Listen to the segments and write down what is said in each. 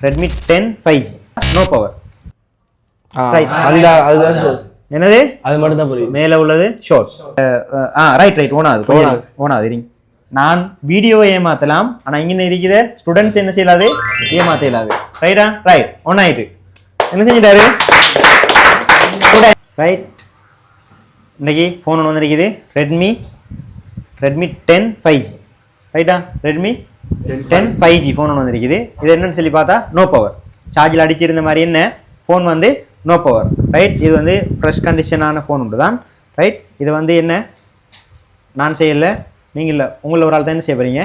Redmi 10 5G no power. Right. என்னது அது மட்டும் தான் புரியுது. மேல உள்ளது ஷார்ட். ரைட் ஓன் ஆகுது இருங்க. நான் வீடியோவை ஏமாத்தலாம், ஆனா இங்க இருக்கிற ஸ்டூடெண்ட்ஸ் என்ன செய்யலாது, ஏமாத்த இயலாது. ரைட்டா? ரைட் ஒன் ஆயிட்டு என்ன செஞ்சிட்டாரு? ரைட். இன்னைக்கு ஃபோன் ஒன்று வந்திருக்குது, ரெட்மி 10 5G. ரைட்டா? ரெட்மி 10 5G ஃபோன் ஒன்று வந்திருக்குது. இது என்னன்னு சொல்லி பார்த்தா நோ பவர். சார்ஜில் அடிச்சிருந்த மாதிரி என்ன ஃபோன் வந்து நோ பவர். ரைட். இது வந்து ஃப்ரெஷ் கண்டிஷனான ஃபோன் உண்டு தான். ரைட். இது வந்து என்ன நான் செய்யலை, நீங்கள் இல்லை, உங்களை ஒரு ஆள் தான் என்ன செய்ய போகிறீங்க.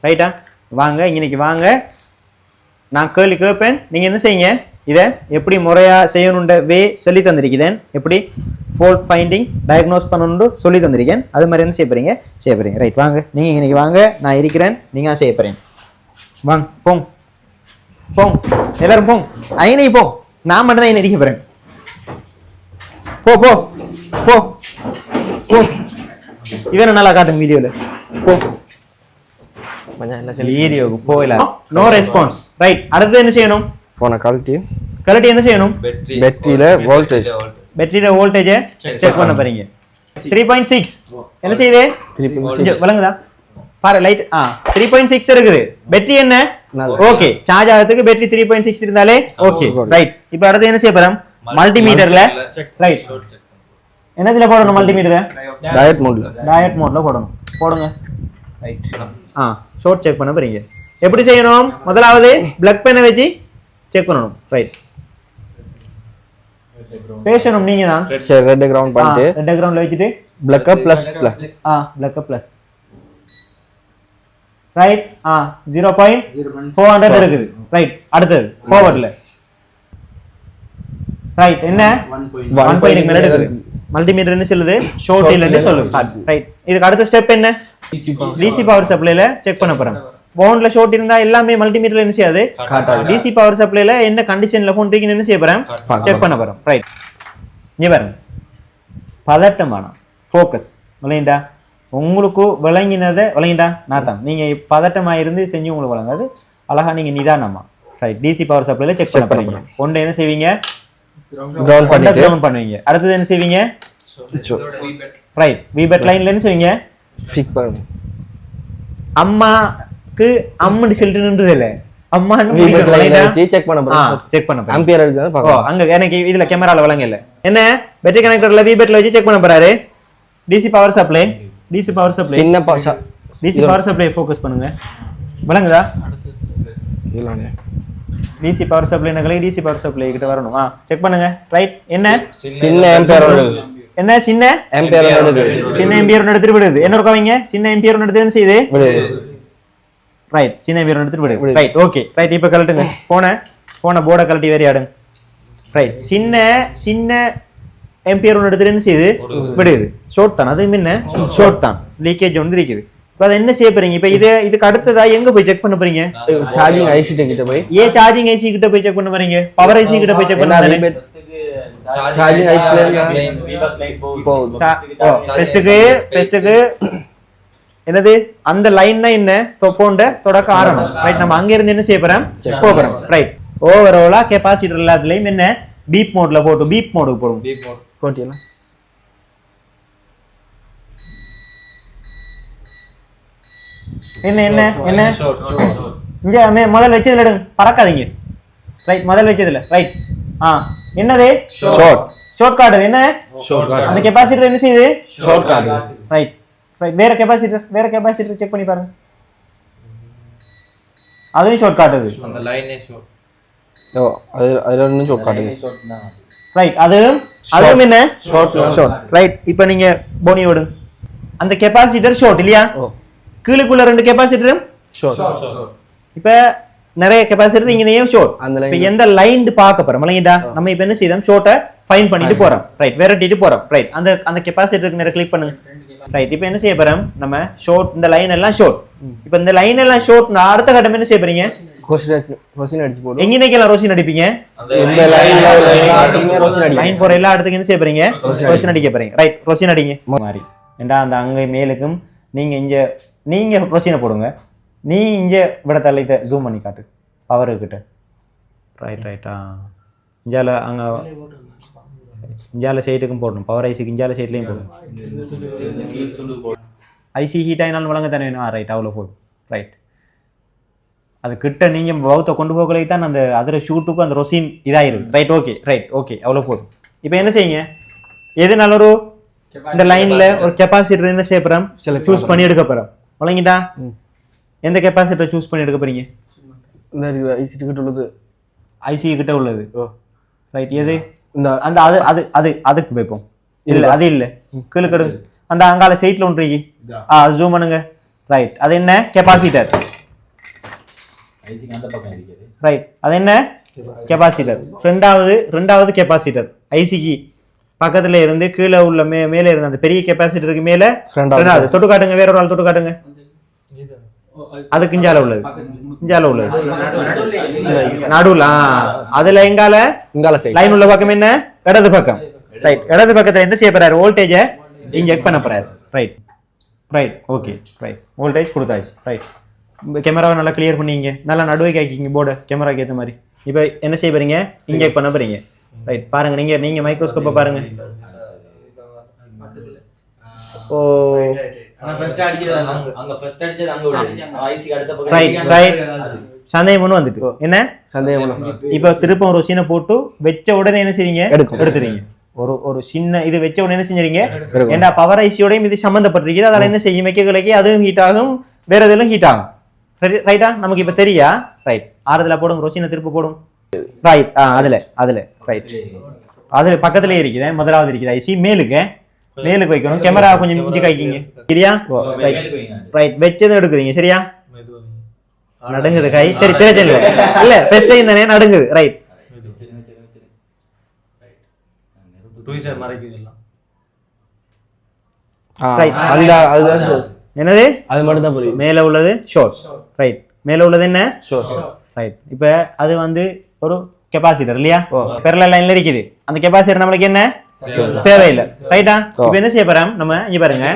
ரைட்டா? வாங்க இன்னைக்கு வாங்க, நான் கேள்வி கேட்பேன், நீங்கள் என்ன செய்யுங்க, இதை எப்படி முறையாக செய்யணுன்ற வே சொல்லி தந்திருக்கிறேன். எப்படி ஃபோல்ட் ஃபைண்டிங் டயக்னோஸ் பண்ணணுன்னு சொல்லி தந்திருக்கேன். அது மாதிரி என்ன செய்ய போகிறீங்க. ரைட் வாங்க, நீங்கள் இன்னைக்கு வாங்க, நான் இருக்கிறேன், நீங்கள் செய்ய போகிறீங்க. வாங்க போங்க எல்லாரும் போங்க, ஐநை போங்க, நான் மட்டும் தான் என்ன இருக்க போகிறேன். போ போ போ போ இவனை நல்லா காட்டுங்க வீடியோல. போ வீடியோக்கு போயில நோ ரெஸ்பான்ஸ். ரைட். அடுத்து என்ன செய்யணும்? போன கழட்டி என்ன செய்யணும்? பேட்டரியில வோல்டேஜ் செக் பண்ண போறீங்க. 3.6 என்ன செய்யுது? 3.6 விளங்குதா? பாரு லைட். 3.6 இருக்குது. பேட்டரி என்ன? ஓகே. சார்ஜ் ஆகிறதுக்கு பேட்டரி 3.6 இருந்தாலே ஓகே. ரைட். இப்போ அடுத்து என்ன செய்ய போறோம்? மல்டிமீட்டர்ல. ரைட். என்னதுல போடணும்? மல்டிமீட்டர் டயட் மோட்ல போடுங்க. ரைட். ஷார்ட் செக் பண்ண போறீங்க. எப்படி செய்யணும்? முதலாவது பிளக் பெனை வச்சு செக் பண்ணணும். ரைட். பேசணும் நீங்க தான். சரி, ரெட் கிரவுண்ட் பண்ணிட்டு ரெட் கிரவுண்ட்ல வச்சிட்டு பிளக் அப் ப்ளஸ் பிளக் அப் ப்ளஸ். ரைட். 0.400 இருக்குது. ரைட். அடுத்தது ஃபார்வர்ட்ல. ரைட். என்ன 1.8 மேல எடுக்குது. மல்டிமீட்டர் என்ன சொல்லுது? ஷார்ட் இல்லன்னு சொல்லுது. ரைட். இதுக்கு அடுத்த ஸ்டெப் என்ன? டிசி பவர் சப்ளைல செக் பண்ண போறோம். போன்ல ஷார்ட் இருந்தா எல்லாமே மல்டிமீட்டர்ல என்ன செய்யாது, டிசி பவர் சப்ளைல என்ன கண்டிஷன்ல போன் இருக்குன்னு என்ன செய்ய போறோம், செக் பண்ண போறோம். ரைட். இங்க பாருங்க, பதட்டமான ஃபோக்கஸ் விளங்கிட்டா? உங்களுக்கு விளங்கிட்டா நான் தான். நீங்க பதட்டமா இருந்து செஞ்சு உங்களுக்கு வழங்காது, அழகா நீங்க நிதானமா. ரைட். டிசி பவர் சப்ளைல செக் பண்ண போறீங்க. ஒன்று என்ன செய்வீங்க? கிரவுண்ட் பண்ணுவீங்க. அடுத்தது என்ன செய்வீங்க? ரைட். விபெட் லைன்ல என்ன செய்வீங்க? அம்மாக்கு அம்மன்னு சொல்லிட்டு நின்றது இல்ல, அம்மான்னு செக் பண்ண ஆம்பியர் இருக்கு. அங்க எனக்கு இதுல கேமரால விளங்க இல்ல. என்ன பேட்டரி கனெக்டர்ல விபெட்ல வச்சு செக் பண்ண போறாரு. டிசி பவர் சப்ளை சின்ன டிசி பவர் சப்ளை ஃபோக்கஸ் பண்ணுங்க. விளங்குதா? டிசி பவர் சப்ளை நகலை டிசி பவர் சப்ளை கிட்ட வரணும். செக் பண்ணுங்க. ரைட். என்ன சின்ன ஆம்பியர் என்ன சின்ன ஆம்பியர் எடுத்துட்டு விடுது. என்ன இருக்கவங்க சின்ன ஆம்பியர் எடுத்து என்ன செய்யுது? ரைட். சின்ன ஆம்பியர் எடுத்துட்டு விடுது. ரைட். ஓகே. ரைட். இப்போ கழட்டுங்க போனை போர்டை கழட்டி வேற ஆடுங்க. ரைட். சின்ன ஆம்பியர் எடுத்துட்டு என்ன செய்யுது? விடுது. ஷார்ட் தான், அது முன்ன ஷார்ட் தான், லீக்கேஜ் ஒன்று இருக்குது. இப்போ அதை என்ன செய்ய போறீங்க? இப்போ இதுக்கு அடுத்ததா எங்க போய் செக் பண்ண போறீங்க? சார்ஜிங் ஐசி கிட்ட போய். சார்ஜிங் ஐசி கிட்ட போய் செக் பண்ண போறீங்க? பவர் ஐசி கிட்ட போய் செக் பண்ண போறீங்க? சார்ஜிங் ஐசில பெஸ்ட்க்கு என்னது அந்த லைன் தான் என்ன போண்ட தொடக்க ஆரம்பம். ரைட். நம்ம அங்க இருந்து என்ன செய்ய போறோம்? ரைட். ஓவராலா கெபாசிட்டர் எல்லாத்துலயும் என்ன பீப் மோட்ல போட்டு பீப் மோடுக்கு போடுவோம். போட்டியெல்லாம் என்ன இங்க முதல்ல வச்சதுல எடுங்க, பறக்காதீங்க. ரைட். முதல்ல வச்சதுல. ரைட். என்னது? Short card. என்ன அந்த கெபாசிட்டர் என்ன செய்யுது? Short card. ரைட். வேற கெபாசிட்டர் செக் பண்ணி பாருங்க. அதுவும் ஷார்ட் கார்டு. அந்த லைனே ஷார்ட். அதுல இன்னும் ஷார்ட் கார்டு. ரைட். அதுவும் என்ன ஷார்ட். ரைட். இப்போ நீங்க போனி விடுங்க. அந்த கெபாசிட்டர் ஷார்ட் இல்லையா? கீழுக்குள்ள 2 கெபாசிட்டரும் ஷார்ட். இப்ப நிறைய கெபாசிட்டர் இங்கேயும் ஷார்ட். இப்போ எந்த லைன் பார்க்க போறோம் இல்லைங்கடா? நம்ம இப்போ என்ன செய்யறோம்? ஷார்ட்டை ஃபைண்ட் பண்ணிட்டு போறோம். ரைட். விரட்டிட்டு போறோம். ரைட். அந்த கெபாசிட்டருக்கு நேரா கிளிக் பண்ணுங்க. ரைட். இப்போ என்ன செய்ய போறோம்? நம்ம ஷார்ட், இந்த லைன் எல்லாம் ஷார்ட். இப்போ இந்த லைன் எல்லாம் ஷார்ட். அடுத்த கட்டம் என்ன செய்ய போறீங்க? ரோசின் அடிச்சு போடு. எங்கனேக்கெல்லாம் ரோசின் அடிப்பீங்க? இந்த லைன்ல எல்லாத்துக்குமே ரோசின் அடிப்பீங்க. லைன் போற எல்லா இடத்துக்கும் என்ன செய்ய போறீங்க? ரோசின் அடிக்க போறீங்க. ரைட். ரோசின் அடிங்க. மாதிரி ஏண்டா அந்த அங்க மேலுக்கும் நீங்க ரோசினை போடுங்க. நீ இங்க விட தலையிட்ட ஜூம் பண்ணி காட்டு பவர் கிட்ட. ரைட்டா இஞ்சால அங்கே இஞ்சால சைட்டுக்கும் போடணும் பவர் ஐசிக்கு இஞ்சால சைட்லேயும் போடணும் ஐசி ஹீட் ஆகினாலும் வழங்க தானே வேணும் ரைட் அவ்வளோ போதும் ரைட் அது கிட்ட நீங்கள் பௌத்தை கொண்டு போகலை தான் அந்த அதில் ஷூட்டுக்கும் அந்த ரொசின் இதாகிருது ரைட் ஓகே அவ்வளோ போதும் இப்போ என்ன செய்யுங்க எதுனால ஒரு இந்த லைனில் ஒரு கெப்பாசிட்டர் என்ன செய்ய போகிறோம் சூஸ் பண்ணி எடுக்க போகிறோம் வழங்கிட்டா எந்த கெப்பாசிட்டரை சூஸ் பண்ணி எடுக்க போகிறீங்க இந்த ஐசி கிட்ட உள்ளது ஐசி கிட்ட உள்ளது ரைட் எது இந்த அந்த அது அது அது அதுக்கு வைப்போம் இல்லை அது இல்லை கீழே கெடு அந்த அங்கால சைட்டில் ஒன்று அது ஜூம் பண்ணுங்க ரைட் அது என்ன கெப்பாசிட்டர் ரைட் அது என்ன கெப்பாசிட்டர் ரெண்டாவது கெப்பாசிட்டர் ஐசிக்கு பக்கத்துல இருந்து கீழே உள்ள மேலே இருந்த அந்த பெரிய கெப்பாசிட்டருக்கு மேலே ரெண்டாவது தொட்டு காட்டுங்க வேற ஒரு ஆள் தொட்டு காட்டுங்க அதுக்கு இஞ்சால உள்ளது நடுவுல அதுல எங்கால லைன் உள்ள பக்கம் என்ன இடது பக்கம் ரைட் இடது பக்கத்துல என்ன செய்ய போறாரு வோல்டேஜை இன்ஜெக்ட் பண்ண போறாரு ரைட் ஓகே ரைட் வோல்டேஜ் கொடுத்தாச்சு ரைட் கேமராவை நல்லா கிளியர் பண்ணீங்க நல்லா நடுவே காய்க்கிங்க போர்டு கேமராக்கு ஏற்ற மாதிரி இப்போ என்ன செய்ய போறீங்க இன்ஜெக்ட் பண்ண போறீங்க ரைட் பாருங்க நீங்க மைக்ரோஸ்கோப்பை பாருங்க ஓ சந்தேகம் ஒன்று வந்துட்டு என்ன சந்தேகம் இப்போ திருப்பம் ஒரு சீனை போட்டு வச்ச உடனே என்ன செய்றீங்க எடுத்துறீங்க ஒரு சின்ன இது வச்ச உடனே என்ன செஞ்சீங்க ஏன்னா பவர் ஐசியோடையும் இது சம்மந்தப்பட்டிருக்குது அதில் என்ன செய்யும் வைக்கலைக்கு அதுவும் ஹீட் ஆகும் வேற எதுவும் ஹீட் ஆகும் ரைட்டா நமக்கு இப்போ தெரியா ரைட் ஆறுதல போடும் ரொசினை திருப்ப போடும் ரைட் அதுல ரைட் அதுல பக்கத்துலயே இருக்குது முதலாவது இருக்குது ஐசி மேலுக்கு வைக்கணும் கேமரா கொஞ்சம் மிஞ்சி காய்க்கிங்க சரியா ரைட் வச்சதும் எடுக்குறீங்க சரியா நடுங்குது கை சரி பிரச்சனை இல்ல ஃபர்ஸ்ட் டைம் தானே நடுங்குது ரைட் என்னது அது மட்டும் தான் புரியுது மேல உள்ளது ஷோர்ட் ரைட் மேல உள்ளது என்ன ஷோர்ட் ரைட் இப்போ அது வந்து ஒரு கெப்பாசிட்டர் இல்லையா பெரலல் லைன்ல இருக்குது அந்த கெப்பாசிட்டர் நம்மளுக்கு என்ன தேவையில்லை ரைட்டா இப்போ என்ன செய்ய போறோம் நம்ம இங்க பாருங்க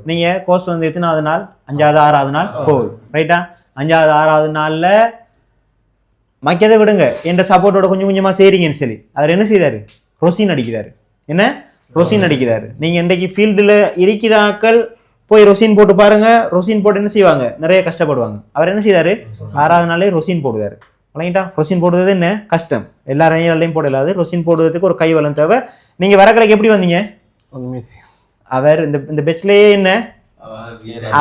நீங்க கோர்ஸ் வந்து எத்தனாவது நாள் 5வது 6வது நாள் போகுது ரைட்டா 5வது 6வது நாள்ல மக்கதை விடுங்க என்ற சப்போர்ட்டோட கொஞ்சம் கொஞ்சமா செய்றீங்கன்னு சொல்லி அவர் என்ன செய்தாரு ரொசின் அடிக்கிறாரு என்ன ரொசின் அடிக்கிறாரு நீங்க இன்றைக்கு ஃபீல்டுல இருக்கிறாக்கள் போய் ரொசின் போட்டு பாருங்க ரொசின் போட்டு என்ன செய்வாங்க நிறைய கஷ்டப்படுவாங்க அவர் என்ன செய்தாரு 6வது நாளே ரொசின் போடுவாரு வழங்கிட்டா ரொசின் போடுறது என்ன கஷ்டம் எல்லா ரயிலையும் போடலாது ரொசின் போடுறதுக்கு ஒரு கை வளம் தேவை நீங்க வரக்கலைக்கு எப்படி வந்தீங்க அவர் இந்த பெட்ச்லயே என்ன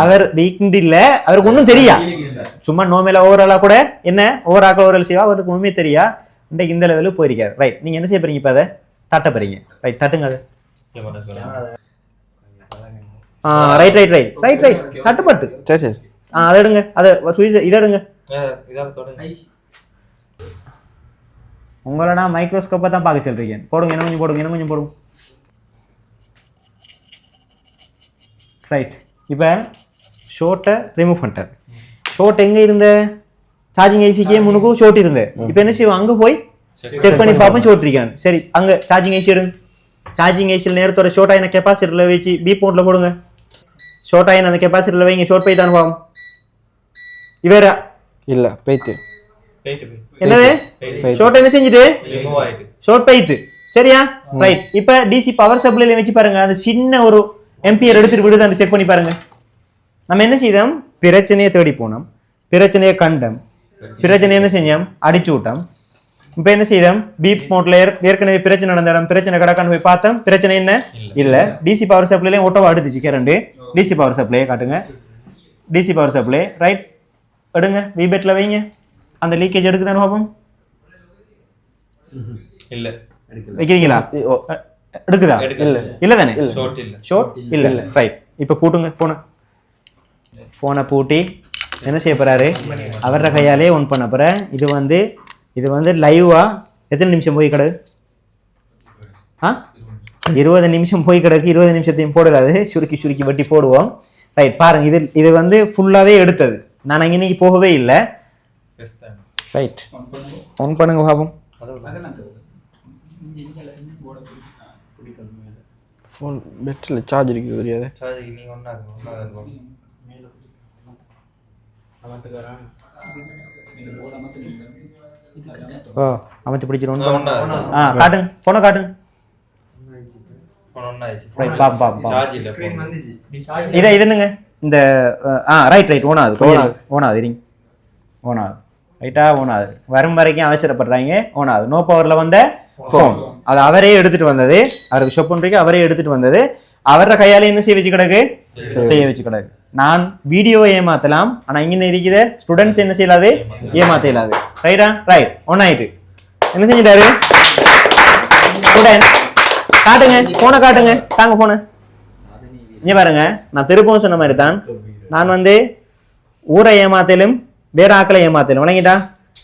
அவர் வீக்ண்ட் இல்ல அவருக்கு ஒன்றும் தெரியா சும்மா நோமேல ஓவராலா கூட என்ன ஓவராக்க ஓவரால் செய்வா அவருக்கு ஒண்ணுமே தெரியா இன்றைக்கு இந்த லெவலுக்கு போயிருக்காரு ரைட் நீங்க என்ன செய்ய போறீங்க இப்ப அதை தட்ட போறீங்க ரைட் தட்டுங்க அதை ரைட் தட்டுப்பட்டு சரி அதை எடுங்க அதை இதை எடுங்க உங்களை நான் மைக்ரோஸ்கோப்பை தான் பார்க்க சொல்றீங்க போடுங்க என்ன கொஞ்சம் போடுங்க ரைட் இப்போ ஷோர்ட்டை ரிமூவ் பண்ணிட்டார் ஷோர்ட் எங்கே இருந்த சார்ஜிங் ஐசிக்கே முன்னுக்கும் ஷோர்ட் இருந்தேன் இப்போ என்ன செய்வோம் அங்கே போய் செக் பண்ணி பார்ப்போம் ஷோர்ட் இருக்கான்னு சரி அங்கே சார்ஜிங் ஐசி எடுங்க சார்ஜிங் ஐசியில் நேரத்தோட ஷோர்ட் ஆகின கெப்பாசிட்டரில் வச்சு பி போர்ட்டில் போடுங்க ஷோர்ட் ஆகின அந்த கெப்பாசிட்டரில் வைங்க ஷோர்ட் போய் தான் பாவம் இவரா இல்லை போய்த்து என்னது ஷோர்ட் என்ன செஞ்சுட்டு ஷோர்ட் போய்த்து சரியா ரைட் இப்போ டிசி பவர் சப்ளைல வச்சு பாருங்க அந்த சின்ன ஒரு எம்பியர் எடுத்துட்டு விடுதான்னு செக் பண்ணி பாருங்க நம்ம என்ன செய்தோம் பிரச்சனையை தேடி போனோம் பிரச்சனையை கண்டோம் பிரச்சனை என்ன செஞ்சோம் அடிச்சு விட்டோம் இப்போ என்ன செய்தோம் பீப் மோட்ல ஏற்கனவே பிரச்சனை நடந்த இடம் பிரச்சனை கிடக்கான்னு போய் பார்த்தோம் பிரச்சனை என்ன இல்ல டிசி பவர் சப்ளைலையும் ஓட்டோவா அடுத்துச்சு கரண்ட் டிசி பவர் சப்ளையை காட்டுங்க டிசி பவர் சப்ளை ரைட் எடுங்க விபெட்ல வைங்க அந்த லீக்கேஜ் எடுக்குதான்னு பார்ப்போம் இல்ல வைக்கிறீங்களா எடுக்குதா இல்ல தானே ஷோர்ட் இல்ல ரைட் இப்போ பூட்டுங்க போனை பூட்டி என்ன செய்ய போறாரு அவர கையாலே ஒன் பண்ண போற இது வந்து லைவா எத்தனை நிமிஷம் போய் கிடக்கு 20 நிமிஷம் போய் கிடக்கு 20 நிமிஷத்தையும் போடாது சுருக்கி வட்டி போடுவோம் ரைட் பாருங்க இது வந்து ஃபுல்லாவே எடுத்தது நான் அங்க இன்னைக்கு போகவே இல்லை ரைட் ஆன் பண்ணுங்க பாப்போம் ஃபோன் பேட்டரியில் சார்ஜ் இருக்குது தெரியாது சார்ஜ் நீங்கள் ஒன்றா மேலே ஓ அமைச்சு பிடிச்சிரும் ஒண்ணா காட்டுங்க போன காட்டுங்க ரைட் பாப்பா சார்ஜ் இல்ல இதை இது என்னங்க இந்த ரைட் ஓன் ஆகுது ஓன் ஆகுது இருங்க ஓன் ஆகுது ரைட்டா ஓன் ஆகுது வரும் வரைக்கும் அவசரப்படுறாங்க ஓன் ஆகுது நோ பவரில் வந்த ஃபோன் அது அவரே எடுத்துட்டு வந்தது அவருக்கு ஷொப் பண்ணுறதுக்கு அவரே எடுத்துட்டு வந்தது அவர கையால என்ன செய்ய வச்சு கிடக்கு செய்ய வச்சு கிடக்கு நான் வீடியோவை ஏமாத்தலாம் ஆனா இங்க இருக்கிற ஸ்டூடெண்ட்ஸ் என்ன செய்யலாது ஏமாத்த இயலாது ரைட்டா ரைட் ஒன் ஆயிட்டு என்ன செஞ்சிட்டாரு ஸ்டூடெண்ட் காட்டுங்க போனை காட்டுங்க தாங்க போன இங்க பாருங்க நான் திருப்பவும் சொன்ன மாதிரி தான் நான் வந்து ஊரை ஏமாத்தலும் வேற ஆக்களை ஏமாத்தலும் வணங்கிட்டா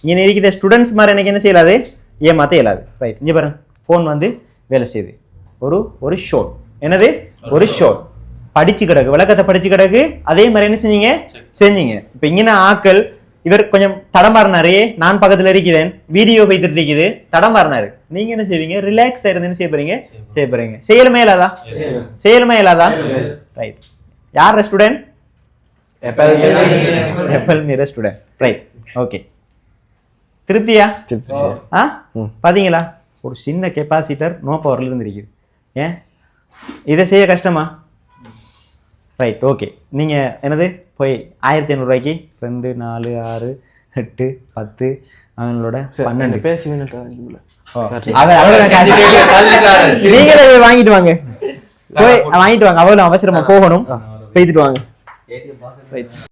இங்க இருக்கிற ஸ்டூடெண்ட்ஸ் மாதிரி எனக்கு என்ன செய்யலாது ஏமாத்த இயலாது ரைட் இங்க பாருங்க போன் வந்து வேலை செய்யுது ஒரு ஷோட் என்னது ஒரு ஷோட் படிச்சு கிடக்கு விளக்கத்தை படிச்சு கிடக்கு அதே மாதிரி என்ன செஞ்சீங்க இப்ப இங்கே ஆக்கள் இவர் கொஞ்சம் தடமாறினாரு நான் பக்கத்துல இருக்கிறேன் வீடியோ வைத்துட்டு இருக்குது தடமாறினாரு நீங்க என்ன செய்வீங்க ரிலாக்ஸ் இருந்து என்ன செய்ய போறீங்க செய்யலுமே இல்லாதா ரைட் யார் ஸ்டூடெண்ட் எப்பல் மீற ஸ்டூடெண்ட் ரைட் ஓகே திருப்தியா பாத்தீங்களா ஒரு சின்ன கெப்பாசிட்டர் நோ பவர்ல இருந்து இருக்குது ஏன் இதை செய்ய கஷ்டமா ரைட் ஓகே நீங்கள் என்னது போய் 1500 2 4 6 8 10 அவங்களோட 12 பேசி நீங்களே போய் வாங்கிட்டு வாங்க போய் வாங்கிட்டு வாங்க அவ்வளோ அவசரமா போகணும் போய்த்துட்டு வாங்க ரைட்